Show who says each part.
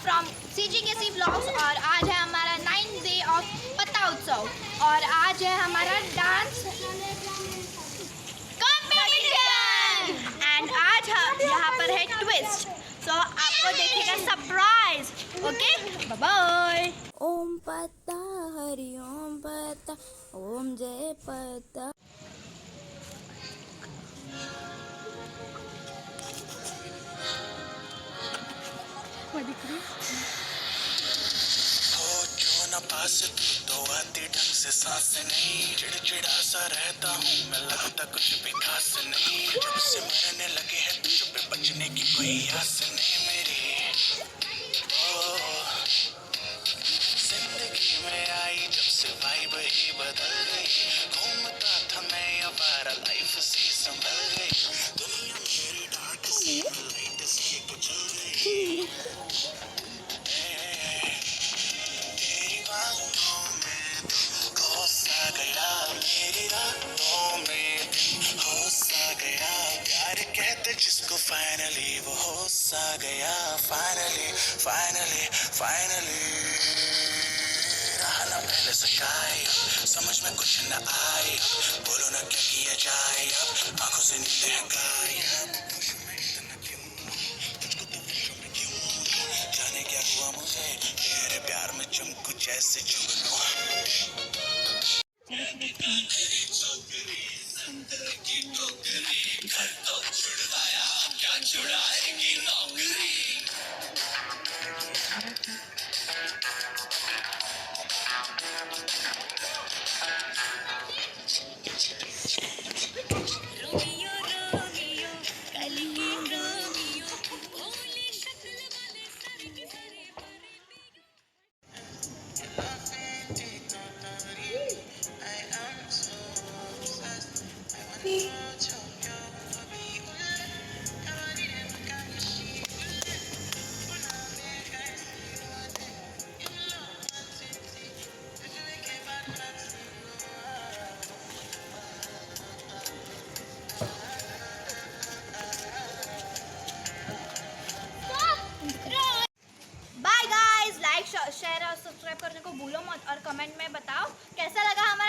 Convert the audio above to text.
Speaker 1: From CGKC blogs और आज है हमारा 9th डे ऑफ पत्ता उत्सव और आज है हमारा डांस कॉम्पिटिशन एंड आज यहाँ पर है ट्विस्ट। सो आपको देखेगा surprise. Okay bye bye.
Speaker 2: Om पत्ता हरि ओम पत्ता ओम जय पत्ता।
Speaker 3: पास तो आती ढंग से सांस नहीं, चिड़चिड़ा सा रहता हूँ मैं, लगता कुछ भी खास नहीं। जब से मरने लगे हैं तुझ पे बचने की कोई आस नहीं मेरी। ओ जिंदगी में आई जब से वाइब ही बदल गई, घूमता था मैं अवारा लाइफ से संभल गई, दुनिया मेरी डार्क सी लाइट से कुचल गई। मेरी रातों में दिन हो सा गया, प्यार कहते जिसको फाइनली वो हो सा गया। फाइनली फाइनली फाइनली रहा पहले से शायद समझ में कुछ न आए, बोलो ना क्या किया जाए, अब आंखों से नींदें हैं गायब। तुझको तो विश्व में क्यों जाने क्या हुआ मुझे, तेरे प्यार में चमकू जैसे जुगनू।
Speaker 1: बाय गाइस, लाइक शेयर और सब्सक्राइब करने को भूलो मत और कमेंट में बताओ कैसा लगा हमारा